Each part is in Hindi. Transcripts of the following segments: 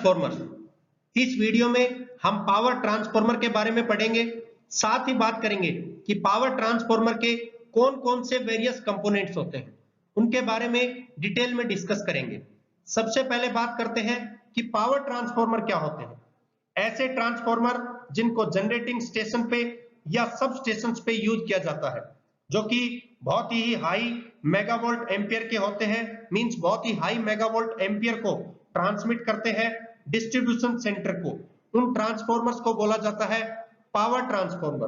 ट्रांसफॉर्मर। इस वीडियो में हम पावर ट्रांसफॉर्मर के बारे में पढ़ेंगे, साथ ही बात करेंगे कि पावर ट्रांसफॉर्मर के कौन कौन से वेरियस कंपोनेंट्स होते हैं, उनके बारे में डिटेल में डिस्कस करेंगे। सबसे पहले बात करते हैं कि पावर ट्रांसफॉर्मर क्या होते हैं। ऐसे ट्रांसफॉर्मर जिनको जनरेटिंग स्टेशन पे या सब स्टेशन पे यूज किया जाता है, जो कि बहुत ही हाई मेगावोल्ट एम्पियर के होते हैं, मींस बहुत ही हाई मेगावोल्ट एम्पियर को ट्रांसमिट करते हैं डिस्ट्रीब्यूशन सेंटर को। उन ट्रांसफॉर्मर्स को बोला जाता है पावर ट्रांसफॉर्मर।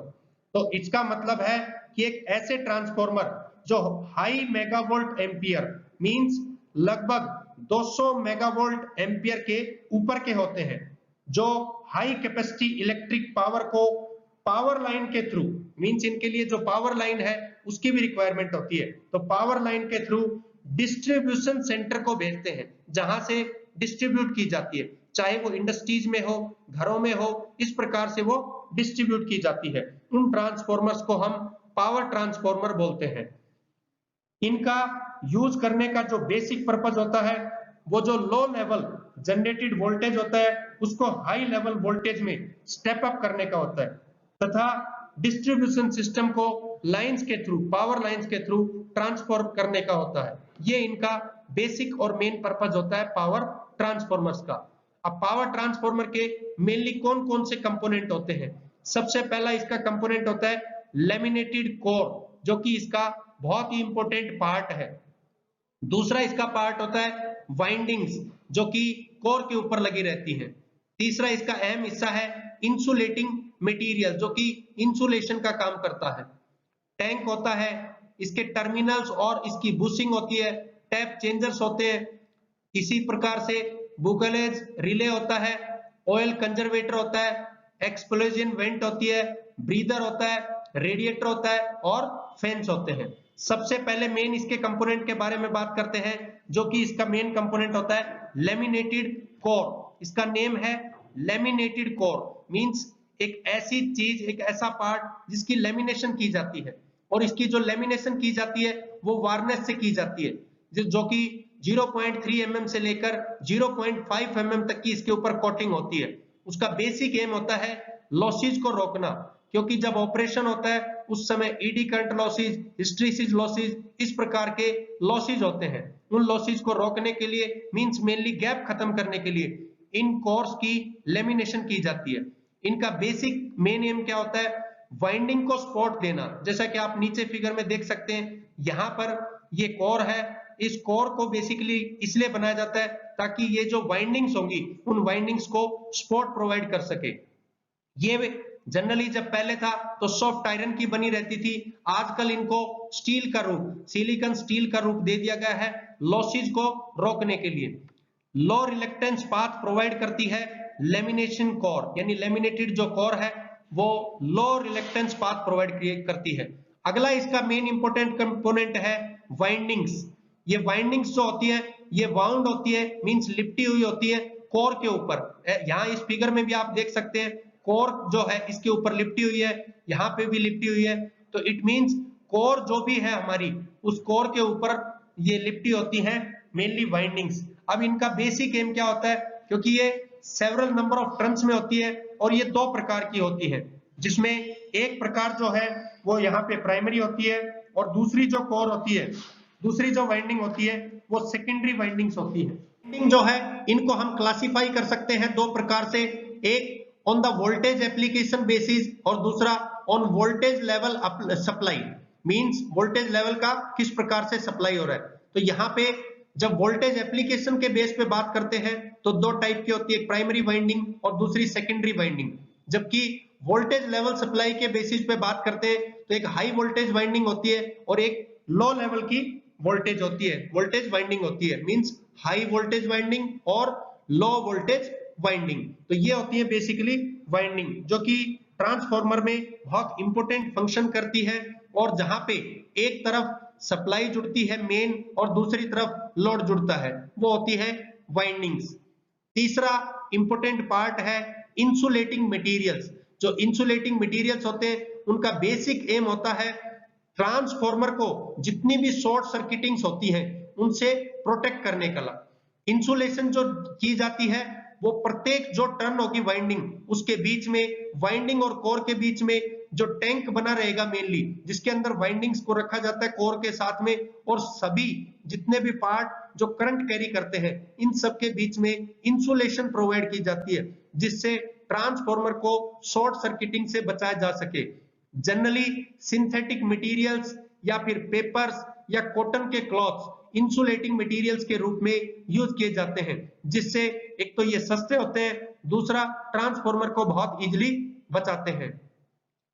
तो इसका मतलब है कि एक ऐसे ट्रांसफॉर्मर जो हाई मेगावोल्ट एम्पियर मींस लगभग 200 मेगावोल्ट एम्पियर के ऊपर के होते हैं, जो हाई कैपेसिटी इलेक्ट्रिक पावर को पावर लाइन के थ्रू, मींस इनके लिए जो पावर लाइन है उसकी भी रिक्वायरमेंट होती है, तो पावर लाइन के थ्रू डिस्ट्रीब्यूशन सेंटर को भेजते हैं, जहां से डिस्ट्रीब्यूट की जाती है, चाहे वो इंडस्ट्रीज में हो, घरों में हो, इस प्रकार से वो डिस्ट्रीब्यूट की जाती है। उन ट्रांसफॉर्मर्स को हम पावर ट्रांसफॉर्मर बोलते हैं। इनका यूज करने का जो बेसिक पर्पस होता है, वो जो लो लेवल जनरेटेड वोल्टेज होता है उसको हाई लेवल वोल्टेज में स्टेप अप करने का होता है, तथा डिस्ट्रीब्यूशन सिस्टम को लाइंस के थ्रू, पावर लाइंस के थ्रू ट्रांसफॉर्म करने का होता है। ये इनका बेसिक और मेन पर्पस होता है पावर ट्रांसफॉर्मर्स का। अब पावर ट्रांसफॉर्मर के मेनली कौन कौन से कंपोनेंट होते हैं। सबसे पहला इसका कंपोनेंट होता है लैमिनेटेड कोर, जो कि इसका बहुत ही इंपॉर्टेंट पार्ट है। दूसरा इसका पार्ट होता है वाइंडिंग्स, जो कि कोर के ऊपर लगी रहती हैं। तीसरा इसका अहम हिस्सा है इंसुलेटिंग मटेरियल, जो कि इंसुलेशन का काम करता है। टैंक होता है, इसके टर्मिनल्स और इसकी बुशिंग होती है, टैप चेंजर्स होते हैं, इसी प्रकार से बुकलेज रिले होता है, ऑयल कंजर्वेटर होता है, एक्सप्लोजन वेंट होती है, ब्रीदर होता है, रेडिएटर होता है और फैंस होते हैं। सबसे पहले मेन इसके कंपोनेंट के बारे में बात करते हैं, जो कि इसका मेन कंपोनेंट होता है लैमिनेटेड कोर। इसका नेम है लैमिनेटेड कोर, मींस एक ऐसी चीज, एक ऐसा पार्ट जिसकी लेमिनेशन की जाती है, और इसकी जो लेमिनेशन की जाती है वो वार्निश से की जाती है, जो कि 0.3 mm से लेकर 0.5 mm तक की इसके ऊपर कोटिंग होती है। उसका बेसिक एम होता है लॉसेज को रोकना, क्योंकि जब ऑपरेशन होता है उस समय eddy current losses, hysteresis losses, इस प्रकार के लॉसेज होते हैं। उन लॉसेज को रोकने के लिए, मींस मेनली गैप खत्म करने के लिए, इन कोर्स की लेमिनेशन की जाती है। इनका बेसिक मेन एम क्या होता है, वाइंडिंग को सपोर्ट देना। जैसा कि आप नीचे फिगर में देख सकते हैं, यहाँ पर ये कोर है, इस कोर को बेसिकली इसलिए बनाया जाता है ताकि ये जो वाइंडिंग्स होंगी उन वाइंडिंग्स को सपोर्ट प्रोवाइड कर सके। ये जनरली जब पहले था तो सॉफ्ट आयरन की बनी रहती थी, आजकल इनको स्टील का रूप, सिलिकॉन स्टील का रूप दे दिया गया है लॉसेज को रोकने के लिए। लो रिलक्टेंस पाथ प्रोवाइड करती है लेमिनेशन कोर, यानी लेमिनेटेड जो कोर है वो लो रिलक्टेंस पाथ प्रोवाइड करती है। अगला इसका मेन इंपॉर्टेंट कंपोनेंट है वाइंडिंग्स। ये वाइंडिंग्स जो होती है ये वाउंड होती है, मींस लिपटी हुई होती है कोर के ऊपर। यहाँ इस फिगर में भी आप देख सकते हैं कोर जो है इसके ऊपर लिपटी हुई है, यहाँ पे भी लिपटी हुई है, तो इट मींस कोर जो भी है हमारी, उस कोर के ऊपर ये लिपटी होती है मेनली वाइंडिंग्स। अब इनका बेसिक एम क्या होता है, क्योंकि ये सेवरल नंबर ऑफ टर्न्स में होती है और ये दो प्रकार की होती है, जिसमें एक प्रकार जो है वो यहाँ पे प्राइमरी होती है और दूसरी जो कोर होती है, दूसरी जो वाइंडिंग होती है वो सेकेंडरी वाइंडिंग्स होती है। वाइंडिंग जो है इनको हम क्लासिफाई कर सकते हैं दो प्रकार से, एक on the voltage application basis और दूसरा on voltage level supply, means voltage level का किस प्रकार से सप्लाई हो रहा है। तो यहाँ पे जब वोल्टेज एप्लीकेशन के बेस पे बात करते हैं तो दो टाइप की होती है, एक प्राइमरी वाइंडिंग और दूसरी सेकेंडरी वाइंडिंग। जबकि वोल्टेज लेवल सप्लाई के बेसिस पे बात करते हैं तो एक हाई वोल्टेज वाइंडिंग होती है और एक लो लेवल की वोल्टेज होती है, वोल्टेज वाइंडिंग होती है, मींस हाई वोल्टेज वाइंडिंग और लो वोल्टेज वाइंडिंग। तो ये होती है बेसिकली वाइंडिंग, जो कि ट्रांसफॉर्मर में बहुत इंपॉर्टेंट फंक्शन करती है, और जहां पे एक तरफ सप्लाई जुड़ती है मेन और दूसरी तरफ लोड जुड़ता है, वो होती है वाइंडिंग्स। तीसरा इंपॉर्टेंट पार्ट है इंसुलेटिंग मटेरियल्स। जो इंसुलेटिंग मटेरियल्स होते हैं उनका बेसिक एम होता है ट्रांसफॉर्मर को जितनी भी शॉर्ट सर्किटिंग्स होती हैं उनसे प्रोटेक्ट करने का। इंसुलेशन जो की जाती है वो प्रत्येक जो टर्न होगी वाइंडिंग उसके बीच में, वाइंडिंग और कोर के बीच में जो टैंक बना रहेगा मेनली, जिसके अंदर वाइंडिंग्स को रखा जाता है कोर के साथ में, और सभी जितने भी पार्ट जो करंट कैरी करते हैं इन सब के बीच में इंसुलेशन प्रोवाइड की जाती है, जिससे ट्रांसफार्मर को शॉर्ट सर्किटिंग से बचाया जा सके। जनरली सिंथेटिक मटेरियल्स या फिर पेपर्स या कॉटन के क्लॉथ्स इंसुलेटिंग मटेरियल्स के रूप में यूज किए जाते हैं, जिससे एक तो ये सस्ते होते हैं, दूसरा ट्रांसफार्मर को बहुत इजीली बचाते हैं।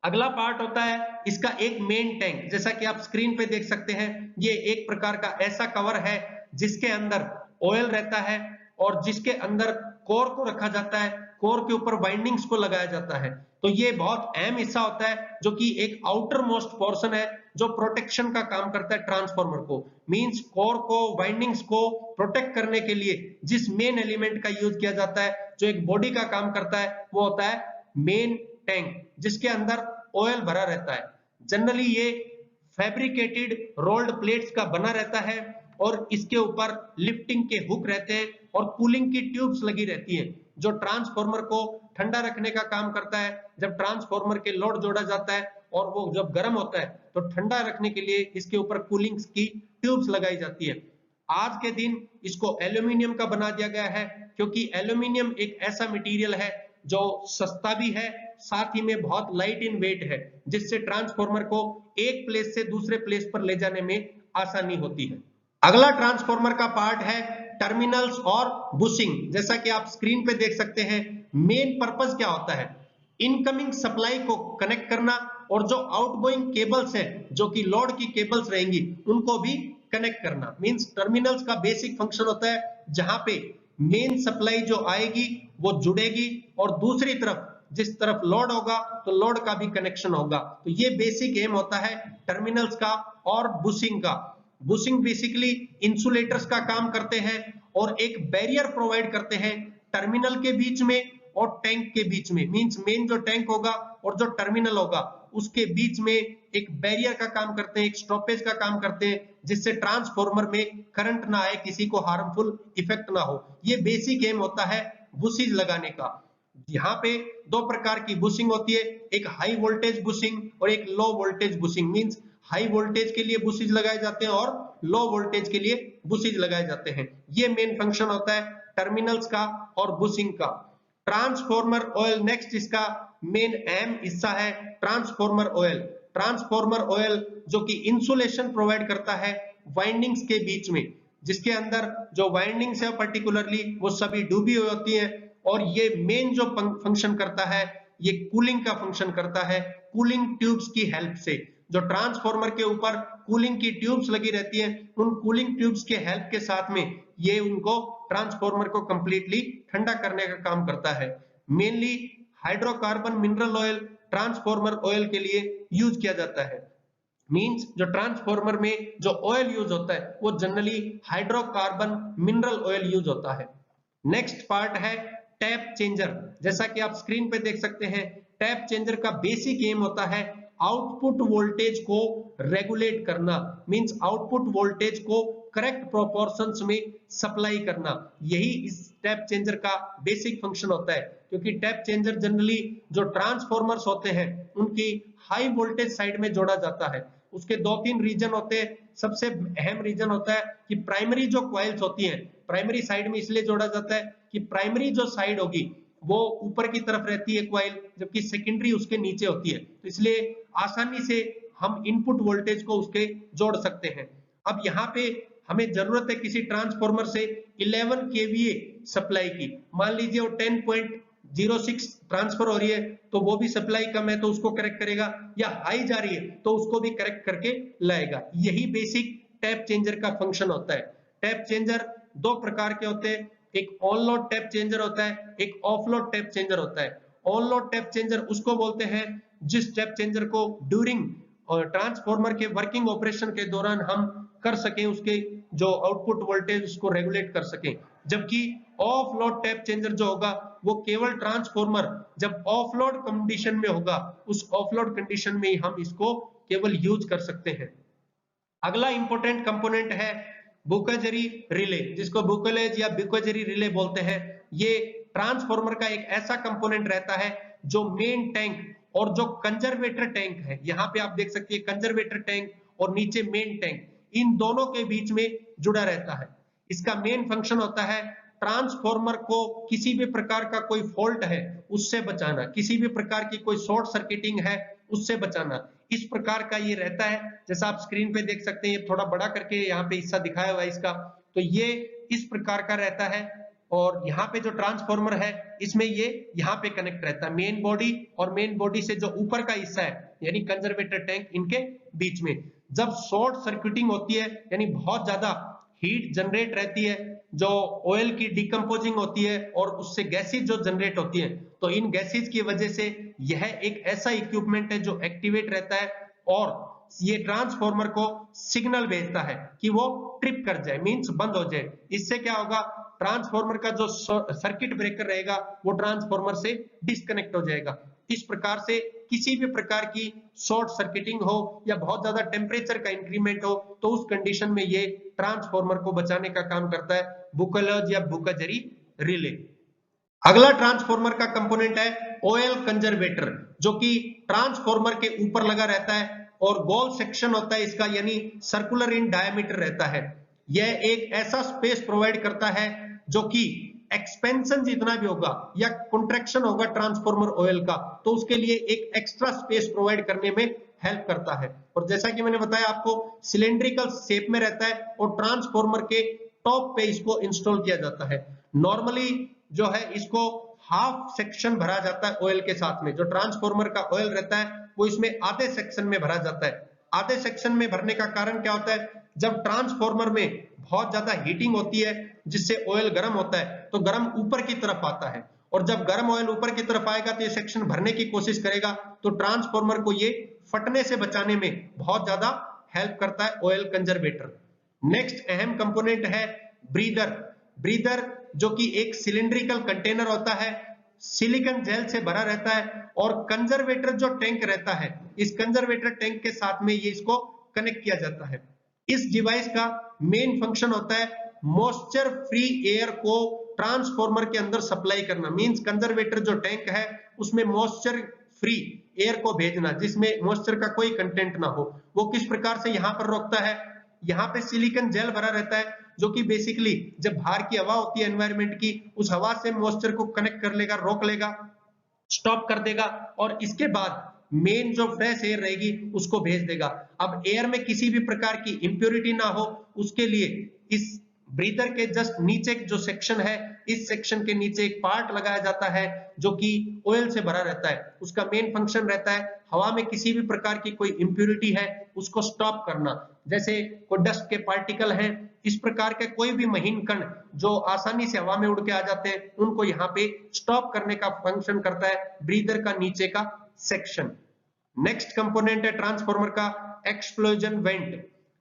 अगला पार्ट होता है इसका एक मेन टैंक। जैसा कि आप स्क्रीन पे देख सकते हैं, ये एक प्रकार का ऐसा कवर है जिसके अंदर ऑयल रहता है और जिसके अंदर कोर को रखा जाता है, कोर के ऊपर वाइंडिंग्स को लगाया जाता है। तो ये बहुत अहम हिस्सा होता है जो कि एक आउटर मोस्ट पोर्शन है जो प्रोटेक्शन का काम करता है ट्रांसफार्मर को। मींस कोर को, वाइंडिंग्स को प्रोटेक्ट करने के लिए जिस मेन एलिमेंट का यूज किया जाता है, जो एक बॉडी का काम करता है, वो होता है मेन टैंक, जिसके अंदर ऑयल भरा रहता है। जनरली ये फैब्रिकेटेड रोल्ड प्लेट्स का बना रहता है और इसके ऊपर लिफ्टिंग के हुक रहते हैं और कूलिंग की ट्यूब्स लगी रहती हैं जो ट्रांसफार्मर को ठंडा रखने का काम करता है। जब ट्रांसफार्मर के लोड जोड़ा जाता है और वो जब गर्म होता है तो ठंडा रखने के लिए इसके ऊपर कूलिंग की ट्यूब्स लगाई जाती है। आज के दिन इसको एल्यूमिनियम का बना दिया गया है, क्योंकि एल्यूमिनियम एक ऐसा मटेरियल है जो सस्ता भी है, साथ ही में बहुत लाइट इन वेट है, जिससे ट्रांसफार्मर को एक प्लेस से दूसरे प्लेस पर ले जाने में आसानी होती है। अगला ट्रांसफार्मर का पार्ट है टर्मिनल्स और बुशिंग। जैसा कि आप स्क्रीन पे देख सकते हैं, मेन पर्पस क्या होता है, इनकमिंग सप्लाई को कनेक्ट करना और जो आउटगोइंग केबल्स है, जो कि लोड की केबल्स रहेंगी, उनको भी कनेक्ट करना। मींस टर्मिनल्स का बेसिक फंक्शन होता है जहां पे मेन सप्लाई जो आएगी वो जुड़ेगी और दूसरी तरफ जिस तरफ लोड होगा तो लोड का भी कनेक्शन होगा। तो ये बेसिक एम होता है टर्मिनल्स का और बुशिंग का। बुशिंग बेसिकली इंसुलेटर्स का काम करते हैं और एक बैरियर प्रोवाइड करते हैं टर्मिनल के बीच में और टैंक के बीच में। मींस मेन जो टैंक होगा और जो टर्मिनल होगा उसके बीच में एक बैरियर का काम करते हैं, एक स्टॉपेज का काम करते हैं, जिससे ट्रांसफार्मर में करंट ना आए, किसी को हार्मफुल इफेक्ट ना हो। ये बेसिक एम होता है बुशिंग लगाने का। यहाँ पे दो प्रकार की बुशिंग होती है, एक हाई वोल्टेज बुशिंग और एक low voltage bushing. Means high voltage के लिए बुशिज लगाए जाते हैं और लो वोल्टेज के लिए बुशिज लगाए जाते हैं। ये मेन फंक्शन होता है टर्मिनल्स का और बुशिंग का। ट्रांसफार्मर ऑयल नेक्स्ट इसका मेन अहम हिस्सा है, ट्रांसफार्मर ऑयल। ट्रांसफार्मर ऑयल जो कि इंसुलेशन प्रोवाइड करता है वाइंडिंग्स के बीच में, जिसके अंदर जो वाइंडिंग्स है पर्टिकुलरली वो सभी डूबी हुई होती है, और ये मेन जो फंक्शन करता है ये कूलिंग का फंक्शन करता है, कूलिंग ट्यूब्स की हेल्प से। जो ट्रांसफार्मर के ऊपर कूलिंग की ट्यूब्स लगी रहती है, उन कूलिंग ट्यूब्स के हेल्प के साथ में ये उनको ट्रांसफार्मर को कंप्लीटली ठंडा करने का काम करता है। Mainly hydrocarbon mineral oil transformer oil के लिए यूज किया जाता है। मींस जो ट्रांसफार्मर में जो ऑयल यूज होता है वो generally hydrocarbon mineral oil use होता है। नेक्स्ट पार्ट है टैप चेंजर। जैसा कि आप स्क्रीन पे देख सकते हैं, टैप चेंजर का बेसिक एम होता है आउटपुट वोल्टेज को रेगुलेट करना। मींस आउटपुट वोल्टेज को करेक्ट प्रोपोर्शंस में सप्लाई करना। यही इस टैप चेंजर का बेसिक फंक्शन होता है, क्योंकि टैप चेंजर जनरली जो ट्रांसफार्मर्स होते हैं उनकी हाई वोल्टेज साइड में जोड़ा जाता है। उसके दो तीन रीजन होते हैं। सबसे अहम रीजन होता है कि प्राइमरी जो कॉइल्स होती हैं, प्राइमरी साइड में इसलिए जोड़ा जाता है कि प्राइमरी जो साइड होगी वो ऊपर की तरफ रहती है कॉइल, जबकि सेकेंडरी उसके नीचे होती है। तो इसलिए आसानी से हम इनपुट वोल्टेज को उसके जोड़ सकते हैं। अब यहाँ पे हमें जरूरत है किसी ट्रांसफार्मर से 11 kVA सप्लाई की। मान लीजिए वो 10.06 ट्रांसफर हो रही है तो वो भी सप्लाई कम है तो उसको करेक्ट करेगा, या हाई जा रही है तो उसको भी करेक्ट करके लाएगा। यही बेसिक टैप चेंजर का फंक्शन होता है। टैप चेंजर दो प्रकार के होते हैं, एक ऑन लोड टैप चेंजर होता है, एक ऑफ लोड टैप चेंजर होता है। ऑन लोड टैप चेंजर उसको बोलते हैं जिस टैप चेंजर को ड्यूरिंग और ट्रांसफार्मर के वर्किंग ऑपरेशन के दौरान हम कर सकें, उसके जो आउटपुट वोल्टेज उसको रेगुलेट कर सकें। जबकि ऑफ लोड टैप चेंजर जो होगा वो केवल ट्रांसफार्मर जब ऑफ लोड कंडीशन में होगा, उस ऑफ लोड कंडीशन में ही हम इसको केवल यूज कर सकते हैं। अगला इंपॉर्टेंट कंपोनेंट है बुकाजेरी रिले, जिसको बुकोलेज या बुकाजेरी रिले बोलते हैं। ये ट्रांसफॉर्मर का एक ऐसा कंपोनेंट रहता है जो मेन टैंक और जो कंजर्वेटर टैंक है, यहाँ पे आप देख सकते हैं कंजर्वेटर टैंक और नीचे मेन टैंक, इन दोनों के बीच में जुड़ा रहता है। इसका मेन फंक्शन होता है ट्रांसफॉर्मर को किसी भी प्रकार का कोई फॉल्ट है उससे बचाना, किसी भी प्रकार की कोई शॉर्ट सर्किटिंग है उससे बचाना, इस प्रकार का ये रहता है। जैसा आप स्क्रीन पे देख सकते हैं, ये थोड़ा बड़ा करके यहाँ पे हिस्सा दिखाया हुआ है इसका, तो ये इस प्रकार का रहता है। और यहाँ पे जो ट्रांसफॉर्मर है इसमें ये यहाँ पे कनेक्ट रहता है मेन बॉडी और मेन बॉडी से जो ऊपर का हिस्सा है यानी कंजर्वेटर टैंक, इनके बीच में जब शॉर्ट सर्किटिंग होती है यानी बहुत ज्यादा हीट जनरेट रहती है, जो ऑयल की डिकम्पोजिंग होती है और उससे गैसेज जो जनरेट होती है, तो इन गैसेज की वजह से यह एक ऐसा इक्विपमेंट है जो एक्टिवेट रहता है और ये ट्रांसफॉर्मर को सिग्नल भेजता है कि वो ट्रिप कर जाए, मींस बंद हो जाए। इससे क्या होगा, ट्रांसफॉर्मर का जो सर्किट ब्रेकर रहेगा वो ट्रांसफॉर्मर से डिस्कनेक्ट हो जाएगा। इस प्रकार से किसी भी प्रकार की शॉर्ट सर्किटिंग हो या बहुत ज्यादा टेम्परेचर का इंक्रीमेंट हो तो उस कंडीशन में ये ट्रांसफॉर्मर को बचाने का काम करता है बुकलर्ज या बुकाजरी रिले। अगला ट्रांसफॉर्मर का कंपोनेंट है ऑयल कंजर्वेटर, जो कि ट्रांसफॉर्मर के ऊपर लगा रहता है और गोल सेक्शन होता है इसका, यानी सर्कुलर इन डायमीटर रहता है। यह एक ऐसा स्पेस प्रोवाइड करता है जो कि एक्सपेंशन जितना भी होगा या कंट्रैक्शन होगा ट्रांसफॉर्मर ऑयल का, तो उसके लिए एक एक्स्ट्रा स्पेस प्रोवाइड करने में हेल्प करता है। और जैसा कि मैंने बताया आपको, सिलेंड्रिकल शेप में रहता है और ट्रांसफॉर्मर के टॉप पे इसको इंस्टॉल किया जाता है। नॉर्मली जो है इसको हाफ सेक्शन भरा जाता है ऑयल के साथ में, जो ट्रांसफॉर्मर का ऑयल रहता है वो इसमें आधे सेक्शन में भरा जाता है। आधे सेक्शन में भरने का कारण क्या होता है, जब ट्रांसफॉर्मर में बहुत ज्यादा हीटिंग होती है जिससे ऑयल गर्म होता है तो गर्म ऊपर की तरफ आता है, और जब गर्म ऑयल ऊपर की तरफ आएगा तो ये सेक्शन भरने की कोशिश करेगा, तो ट्रांसफॉर्मर को ये फटने से बचाने में बहुत ज्यादा हेल्प करता है ऑयल कंजर्वेटर। नेक्स्ट अहम कंपोनेंट है ब्रीदर। ब्रीदर जो कि एक सिलिंड्रिकल कंटेनर होता है, सिलिकॉन जेल से भरा रहता है और कंजर्वेटर जो टैंक रहता है, इस कंजर्वेटर टैंक के साथ में ये इसको कनेक्ट किया जाता है। इस डिवाइस का मेन फंक्शन होता है मॉइस्चर फ्री एयर को ट्रांसफॉर्मर के अंदर सप्लाई करना, मींस कंजर्वेटर जो टैंक है उसमें मॉइस्चर फ्री एयर को भेजना जिसमें मॉइस्चर का कोई कंटेंट ना हो। वो किस प्रकार से यहाँ पर रोकता है, यहाँ पे सिलिकॉन जेल भरा रहता है जो कि बेसिकली जब बाहर की हवा होती है एनवायरनमेंट की, उस हवा से मॉइस्चर को कनेक्ट कर लेगा, रोक लेगा, स्टॉप कर देगा और इसके बाद मेन जो फ्रेश एयर रहेगी उसको भेज देगा। अब एयर में किसी भी प्रकार की इंप्योरिटी ना हो उसके लिए इस ब्रीदर के जस्ट नीचे जो सेक्शन है, इस सेक्शन के नीचे एक पार्ट लगाया जाता है जो कि ऑयल से भरा रहता है। उसका मेन फंक्शन रहता है हवा में किसी भी प्रकार की कोई इंप्योरिटी है उसको स्टॉप करना, जैसे कोई डस्ट के पार्टिकल हैं, इस प्रकार के कोई भी महीन कण जो आसानी से हवा में उड़ के आ जाते हैं उनको यहाँ पे स्टॉप करने का फंक्शन करता है ब्रीदर का नीचे का सेक्शन। नेक्स्ट कंपोनेंट है ट्रांसफॉर्मर का एक्सप्लोजन वेंट।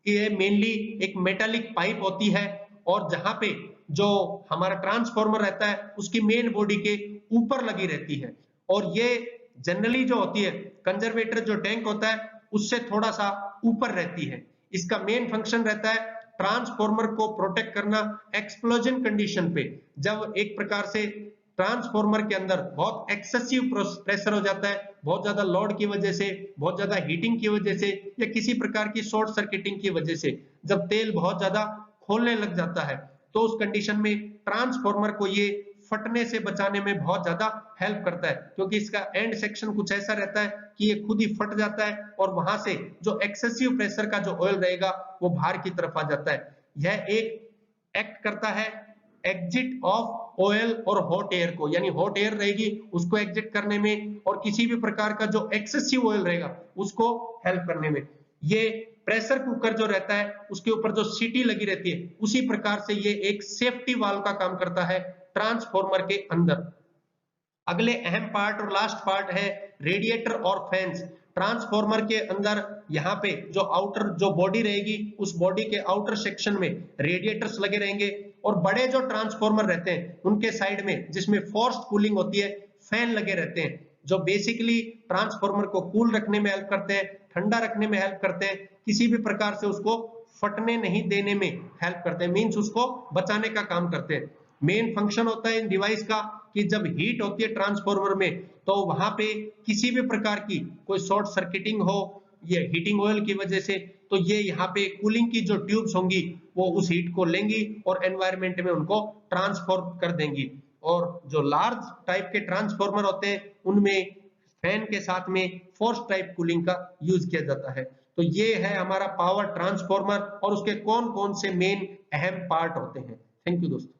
ये मेनली एक मेटालिक पाइप होती है और जहां पे जो हमारा ट्रांसफॉर्मर रहता है उसकी मेन बॉडी के ऊपर लगी रहती है, और ये जनरली जो होती है कंजर्वेटर जो टैंक होता है उससे थोड़ा सा ऊपर रहती है। इसका मेन फंक्शन रहता है ट्रांसफॉर्मर को प्रोटेक्ट करना एक्सप्लोजन कंडीशन पे, जब एक प्रकार से ट्रांसफॉर्मर के अंदर बहुत एक्सेसिव प्रेशर हो जाता है, बहुत ज्यादा लोड की वजह से, बहुत ज्यादा हीटिंग की वजह से या किसी प्रकार की शॉर्ट सर्किटिंग की वजह से जब तेल बहुत ज्यादा खोलने लग जाता है, तो उस कंडीशन में ट्रांसफॉर्मर को ये फटने से बचाने में बहुत ज्यादा हेल्प करता है, क्योंकि इसका एंड सेक्शन कुछ ऐसा रहता है कि ये खुद ही फट जाता है और वहां से जो एक्सेसिव प्रेशर का जो ऑयल रहेगा वो बाहर की तरफ आ जाता है। यह एक एक्ट करता है एग्जिट ऑफ ऑयल और हॉट एयर को, यानी हॉट एयर रहेगी उसको एग्जिट करने में और किसी भी प्रकार का जो एक्सेसिव ऑयल रहेगा उसको हेल्प करने में। ये प्रेशर कुकर जो रहता है उसके ऊपर जो सीटी लगी रहती है उसी प्रकार से ये एक सेफ्टी वाल्व का काम करता है ट्रांसफॉर्मर के अंदर। अगले अहम पार्ट और लास्ट पार्ट है रेडिएटर और फैंस। ट्रांसफॉर्मर के अंदर यहाँ पे जो आउटर जो बॉडी रहेगी उस बॉडी के आउटर सेक्शन में रेडिएटर्स लगे रहेंगे और बड़े जो ट्रांसफॉर्मर रहते हैं उनके साइड में जिसमें फोर्स्ड कूलिंग होती है फैन लगे रहते हैं जो बेसिकली ट्रांसफॉर्मर को कूल रखने में हेल्प करते हैं, ठंडा रखने में हेल्प करते हैं, किसी भी प्रकार से उसको फटने नहीं देने में हेल्प करते हैं, मींस उसको बचाने का काम करते हैं। मेन फंक्शन होता है इन डिवाइस का कि जब हीट होती है ट्रांसफार्मर में तो वहां पे किसी भी प्रकार की कोई शॉर्ट सर्किटिंग हो ये हीटिंग ऑयल की वजह से, तो ये यहाँ पे कूलिंग की जो ट्यूब्स होंगी वो उस हीट को लेंगी और एनवायरमेंट में उनको ट्रांसफॉर्म कर देंगी। और जो लार्ज टाइप के ट्रांसफार्मर होते हैं उनमें फैन के साथ में फोर्स टाइप कूलिंग का यूज किया जाता है। तो ये है हमारा पावर ट्रांसफार्मर और उसके कौन कौन से मेन अहम पार्ट होते हैं। थैंक यू दोस्तों।